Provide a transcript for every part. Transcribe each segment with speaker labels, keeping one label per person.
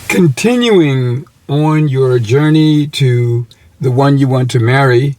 Speaker 1: Continuing on your journey to the one you want to marry,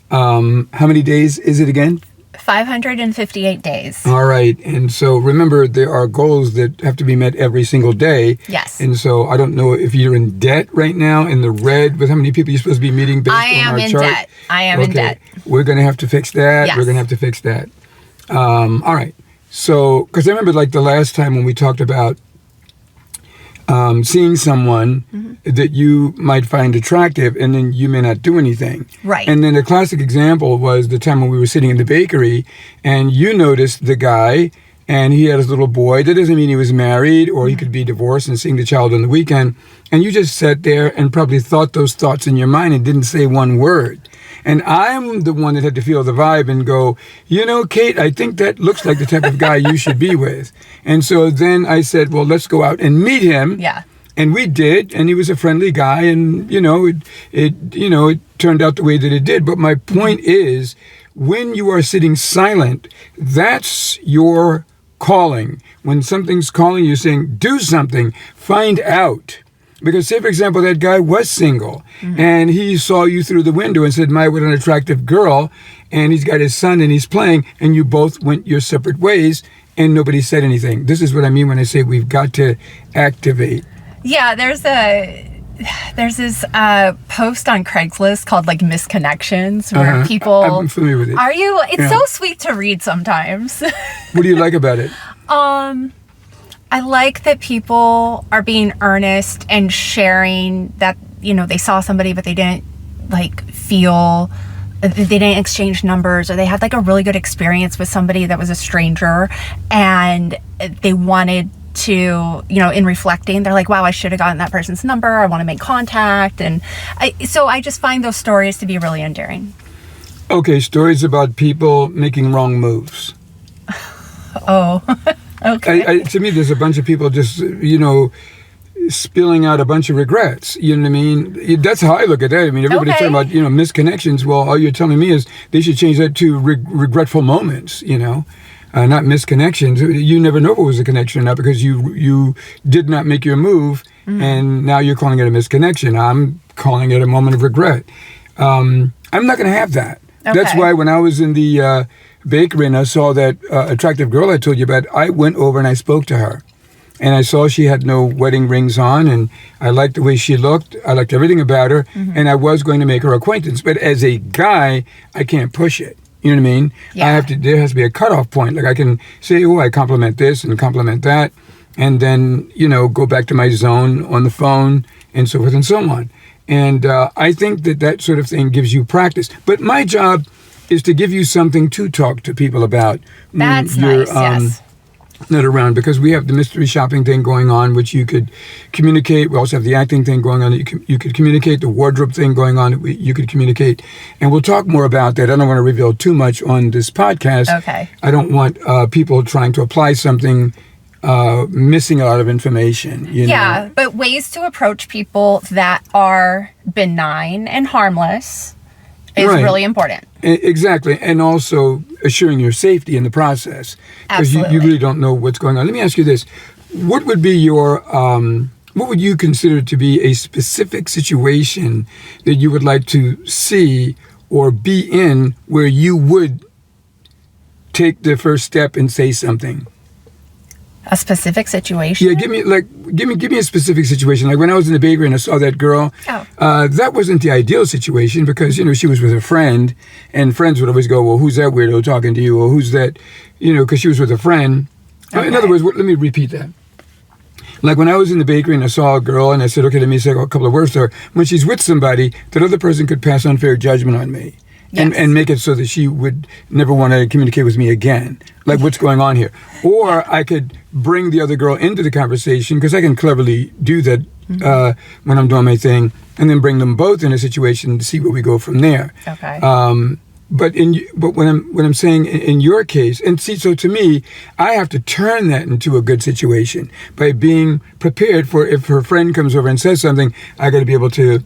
Speaker 1: how many days is it again?
Speaker 2: 558 days.
Speaker 1: All right. And so remember, there are goals that have to be met every single day.
Speaker 2: Yes.
Speaker 1: And so I don't know if you're in debt right now, in the red, with how many people you're supposed to be meeting based on our chart.
Speaker 2: I am in debt.
Speaker 1: We're going to have to fix that.
Speaker 2: Yes.
Speaker 1: We're going to have to fix that. All right. So, because I remember like the last time when we talked about seeing someone that you might find attractive and then you may not do anything.
Speaker 2: Right.
Speaker 1: And then the classic example was the time when we were sitting in the bakery and you noticed the guy and he had his little boy. That doesn't mean he was married or he could be divorced and seeing the child on the weekend. And you just sat there and probably thought those thoughts in your mind and didn't say one word. And I'm the one that had to feel the vibe and go, you know, Kate, I think that looks like the type of guy you should be with. And so then I said, well, let's go out and meet him.
Speaker 2: Yeah.
Speaker 1: And we did, and he was a friendly guy, and it turned out the way that it did. But my point is, when you are sitting silent, that's your calling. When something's calling you, saying, do something, find out. Because say, for example, that guy was single and he saw you through the window and said, my, what an attractive girl. And he's got his son and he's playing and you both went your separate ways and nobody said anything. This is what I mean when I say we've got to activate.
Speaker 2: Yeah, there's this post on Craigslist called like Misconnections where people...
Speaker 1: I'm familiar with it.
Speaker 2: Are you? It's so sweet to read sometimes.
Speaker 1: What do you like about it?
Speaker 2: I like that people are being earnest and sharing that, they saw somebody, but they didn't they didn't exchange numbers, or they had like a really good experience with somebody that was a stranger and they wanted to, in reflecting, they're like, wow, I should have gotten that person's number. I want to make contact. And so I just find those stories to be really endearing.
Speaker 1: Okay. Stories about people making wrong moves.
Speaker 2: Oh, okay.
Speaker 1: To me, there's a bunch of people just, spilling out a bunch of regrets. You know what I mean? That's how I look at that. I mean, everybody's talking about, misconnections. Well, all you're telling me is they should change that to regretful moments, not misconnections. You never know if it was a connection or not because you did not make your move and now you're calling it a misconnection. I'm calling it a moment of regret. I'm not going to have that. Okay. That's why when I was in the bakery and I saw that attractive girl I told you about, I went over and I spoke to her. And I saw she had no wedding rings on, and I liked the way she looked. I liked everything about her, and I was going to make her acquaintance. But as a guy, I can't push it. You know what I mean? Yeah. There has to be a cutoff point. Like I can say, oh, I compliment this and compliment that, and then, go back to my zone on the phone and so forth and so on. And I think that sort of thing gives you practice. But my job is to give you something to talk to people about.
Speaker 2: That's nice, yes.
Speaker 1: Not around, because we have the mystery shopping thing going on, which you could communicate. We also have the acting thing going on that you could communicate, the wardrobe thing going on that you could communicate. And we'll talk more about that. I don't want to reveal too much on this podcast.
Speaker 2: Okay.
Speaker 1: I don't want people trying to apply something missing a lot of information.
Speaker 2: Yeah, but ways to approach people that are benign and harmless is really important.
Speaker 1: Exactly. And also assuring your safety in the process. Because you really don't know what's going on. Let me ask you this. What would be your, what would you consider to be a specific situation that you would like to see or be in where you would take the first step and say something?
Speaker 2: A specific situation?
Speaker 1: Yeah, give me a specific situation. Like when I was in the bakery and I saw that girl, that wasn't the ideal situation because, she was with a friend and friends would always go, well, who's that weirdo talking to you? Or who's that, because she was with a friend. Okay. In other words, let me repeat that. Like when I was in the bakery and I saw a girl and I said, okay, let me say a couple of words to her. When she's with somebody, that other person could pass unfair judgment on me. Yes. And make it so that she would never want to communicate with me again. Like, what's going on here? Or I could bring the other girl into the conversation, because I can cleverly do that when I'm doing my thing, and then bring them both in a situation to see where we go from there.
Speaker 2: Okay.
Speaker 1: But when I'm saying in your case, and see, so to me, I have to turn that into a good situation by being prepared for if her friend comes over and says something, I got to be able to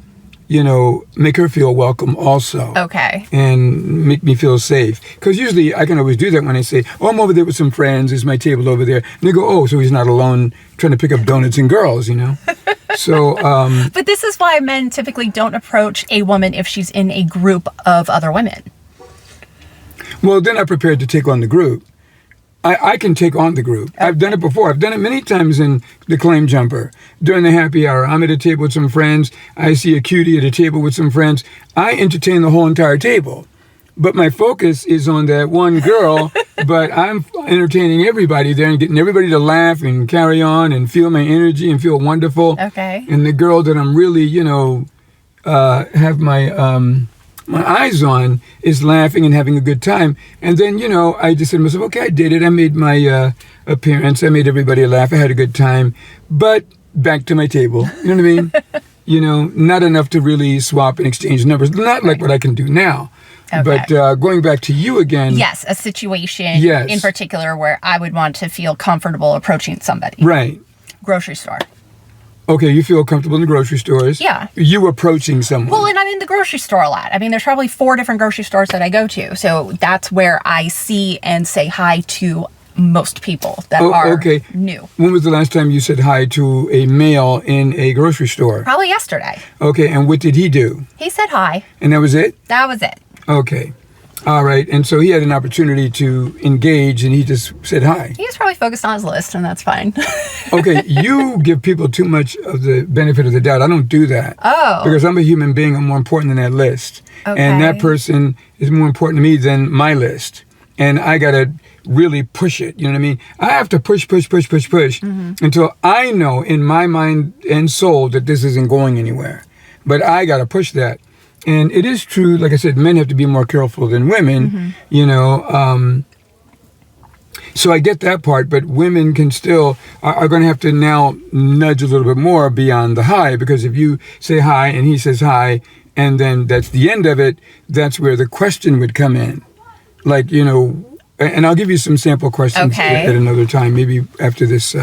Speaker 1: make her feel welcome also.
Speaker 2: Okay.
Speaker 1: And make me feel safe. Because usually I can always do that when I say, oh, I'm over there with some friends. There's my table over there. And they go, oh, so he's not alone trying to pick up donuts and girls, So,
Speaker 2: But this is why men typically don't approach a woman if she's in a group of other women.
Speaker 1: well, they're not prepared to take on the group. I can take on the group. Okay. I've done it before. I've done it many times in the Claim Jumper. During the happy hour, I'm at a table with some friends. I see a cutie at a table with some friends. I entertain the whole entire table. But my focus is on that one girl, but I'm entertaining everybody there and getting everybody to laugh and carry on and feel my energy and feel wonderful.
Speaker 2: Okay.
Speaker 1: And the girl that I'm really, have my eyes on is laughing and having a good time. And then, I just said to myself, okay, I did it. I made my appearance. I made everybody laugh. I had a good time. But back to my table. You know what I mean? Not enough to really swap and exchange numbers. Not like what I can do now. Okay. But going back to you again.
Speaker 2: Yes, a situation in particular where I would want to feel comfortable approaching somebody.
Speaker 1: Right.
Speaker 2: Grocery store.
Speaker 1: Okay, you feel comfortable in the grocery stores.
Speaker 2: Yeah.
Speaker 1: You approaching someone.
Speaker 2: Well, and I'm in the grocery store a lot. I mean, there's probably 4 different grocery stores that I go to. So that's where I see and say hi to most people that are new.
Speaker 1: When was the last time you said hi to a male in a grocery store?
Speaker 2: Probably yesterday.
Speaker 1: Okay, and what did he do?
Speaker 2: He said hi.
Speaker 1: And that was it?
Speaker 2: That was it.
Speaker 1: Okay. All right. And so he had an opportunity to engage and he just said hi.
Speaker 2: He was probably focused on his list, and that's fine.
Speaker 1: Okay. You give people too much of the benefit of the doubt. I don't do that.
Speaker 2: Oh.
Speaker 1: Because I'm a human being. I'm more important than that list.
Speaker 2: Okay.
Speaker 1: And that person is more important to me than my list. And I got to really push it. You know what I mean? I have to push until I know in my mind and soul that this isn't going anywhere. But I got to push that. And it is true, like I said, men have to be more careful than women, so I get that part, but women can still, are going to have to now nudge a little bit more beyond the hi, because if you say hi and he says hi, and then that's the end of it, that's where the question would come in. Like, and I'll give you some sample questions at another time, maybe after this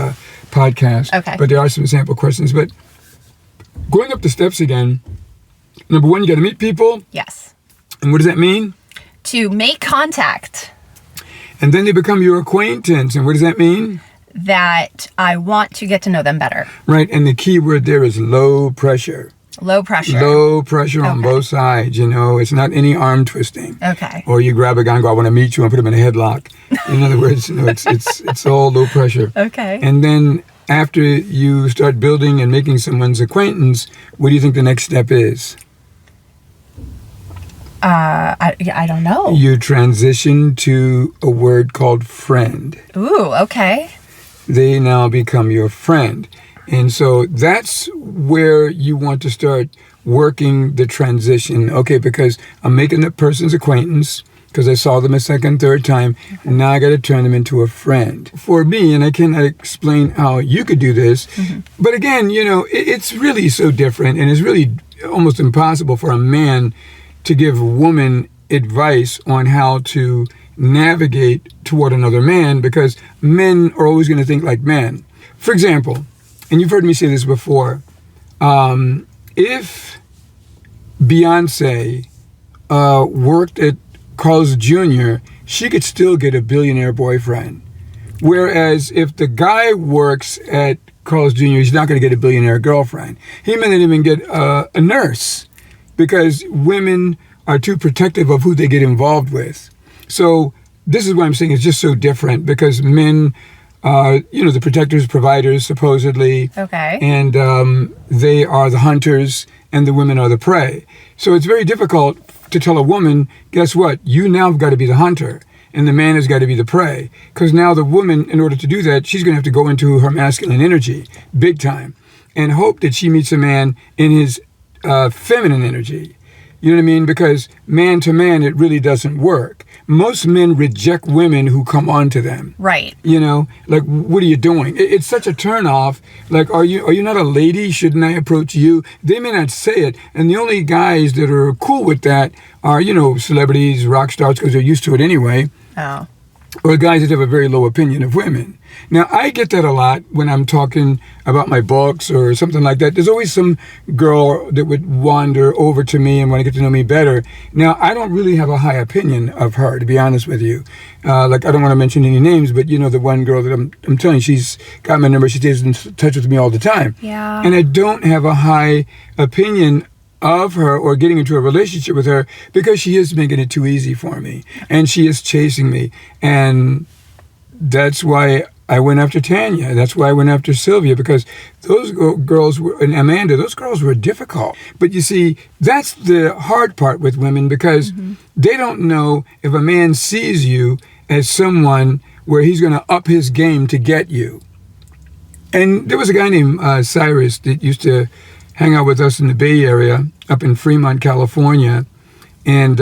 Speaker 1: podcast.
Speaker 2: Okay.
Speaker 1: But there are some sample questions. But going up the steps again, number 1, you got to meet people.
Speaker 2: Yes.
Speaker 1: And what does that mean?
Speaker 2: To make contact.
Speaker 1: And then they become your acquaintance. And what does that mean?
Speaker 2: That I want to get to know them better.
Speaker 1: Right. And the key word there is low pressure.
Speaker 2: Low pressure.
Speaker 1: Low pressure on both sides. It's not any arm twisting.
Speaker 2: Okay.
Speaker 1: Or you grab a guy and go, I want to meet you, and put him in a headlock. In other words, it's all low pressure.
Speaker 2: Okay.
Speaker 1: And then after you start building and making someone's acquaintance, what do you think the next step is?
Speaker 2: I don't know.
Speaker 1: You transition to a word called friend.
Speaker 2: Ooh, okay.
Speaker 1: They now become your friend. And so that's where you want to start working the transition. Okay, because I'm making the person's acquaintance because I saw them a second, third time. And now I got to turn them into a friend. For me, and I cannot explain how you could do this, but again, it's really so different, and it's really almost impossible for a man to give a woman advice on how to navigate toward another man, because men are always going to think like men. For example, and you've heard me say this before, if Beyonce worked at Carl's Jr., she could still get a billionaire boyfriend. Whereas if the guy works at Carl's Jr., he's not going to get a billionaire girlfriend. He may not even get a nurse, because women are too protective of who they get involved with. So this is why I'm saying it's just so different, because men are, the protectors, providers, supposedly.
Speaker 2: Okay.
Speaker 1: And they are the hunters, and the women are the prey. So it's very difficult to tell a woman, guess what? You now have got to be the hunter, and the man has got to be the prey. Because now the woman, in order to do that, she's going to have to go into her masculine energy, big time, and hope that she meets a man in his feminine energy. You know what I mean? Because man to man, it really doesn't work. Most men reject women who come on to them.
Speaker 2: Right.
Speaker 1: Like, what are you doing? It's such a turnoff. Like, are you not a lady? Shouldn't I approach you? They may not say it. And the only guys that are cool with that are, celebrities, rock stars, because they're used to it anyway.
Speaker 2: Oh.
Speaker 1: or guys that have a very low opinion of women. Now, I get that a lot when I'm talking about my books or something like that. There's always some girl that would wander over to me and want to get to know me better. Now, I don't really have a high opinion of her, to be honest with you. Like, I don't want to mention any names, but you know the one girl that I'm telling you, she's got my number. She stays in touch with me all the time.
Speaker 2: Yeah.
Speaker 1: And I don't have a high opinion of her or getting into a relationship with her because she is making it too easy for me and she is chasing me, and that's why I went after Tanya. That's why I went after Sylvia, because those girls were, and Amanda, those girls were difficult. But you see, that's the hard part with women, because they don't know if a man sees you as someone where he's going to up his game to get you. And there was a guy named Cyrus that used to hang out with us in the Bay Area up in Fremont, California. And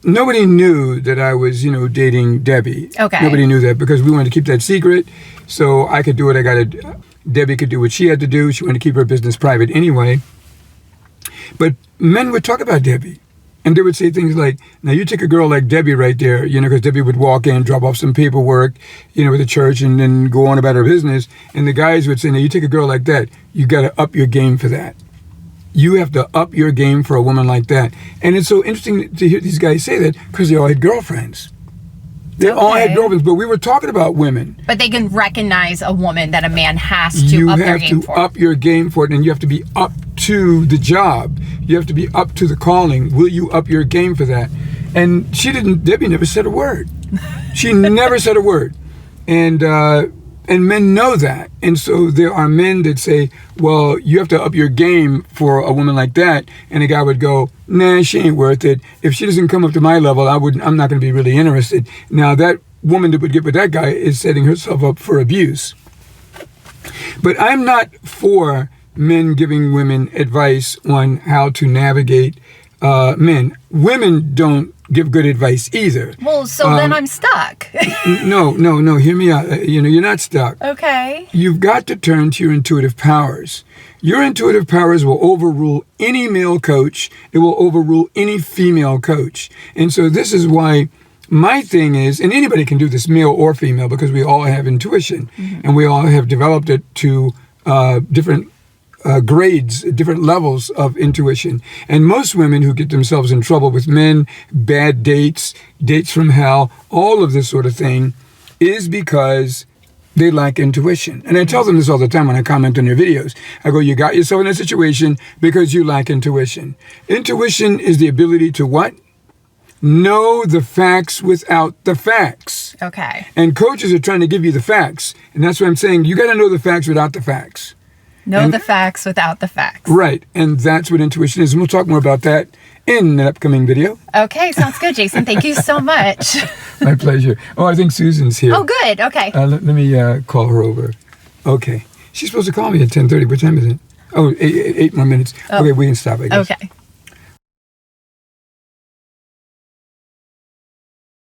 Speaker 1: nobody knew that I was, dating Debbie.
Speaker 2: Okay.
Speaker 1: Nobody knew that because we wanted to keep that secret. So I could do what I got to do. Debbie could do what she had to do. She wanted to keep her business private anyway. But men would talk about Debbie. And they would say things like, now you take a girl like Debbie right there, because Debbie would walk in, drop off some paperwork, with the church and then go on about her business. And the guys would say, now you take a girl like that, you got to up your game for that. You have to up your game for a woman like that. And it's so interesting to hear these guys say that because they all had girlfriends. They all had girlfriends, but we were talking about women.
Speaker 2: But they can recognize a woman that a man has to
Speaker 1: You
Speaker 2: up their
Speaker 1: have
Speaker 2: game
Speaker 1: to
Speaker 2: for.
Speaker 1: up your game for it, and you have to be up to the job. You have to be up to the calling. Will you up your game for that? And Debbie never said a word. She never said a word. And men know that. And so there are men that say, well, you have to up your game for a woman like that. And a guy would go, nah, she ain't worth it. If she doesn't come up to my level, I'm not going to be really interested. Now, that woman that would get with that guy is setting herself up for abuse. But I'm not for men giving women advice on how to navigate men. Women don't give good advice either.
Speaker 2: Well, so then I'm stuck.
Speaker 1: No, hear me out. You're not stuck.
Speaker 2: Okay.
Speaker 1: You've got to turn to your intuitive powers. Your intuitive powers will overrule any male coach. It will overrule any female coach. And so this is why my thing is, and anybody can do this, male or female, because we all have intuition and we all have developed it to different grades, different levels of intuition. And most women who get themselves in trouble with men, bad dates, dates from hell, all of this sort of thing is because they lack intuition. And I tell them this all the time when I comment on their videos. I go, you got yourself in a situation because you lack intuition. Intuition is the ability to what? Know the facts without the facts.
Speaker 2: Okay.
Speaker 1: And coaches are trying to give you the facts. And that's what I'm saying. You got to know the facts without the facts.
Speaker 2: Know the facts without the facts.
Speaker 1: Right. And that's what intuition is. And we'll talk more about that in an upcoming video.
Speaker 2: Okay. Sounds good, Jason. Thank you so much.
Speaker 1: My pleasure. Oh, I think Susan's here.
Speaker 2: Oh, good. Okay.
Speaker 1: Let me call her over. Okay. She's supposed to call me at 10:30. What time is it? Oh, eight more minutes.
Speaker 2: Oh.
Speaker 1: Okay, we can stop, I guess.
Speaker 2: Okay.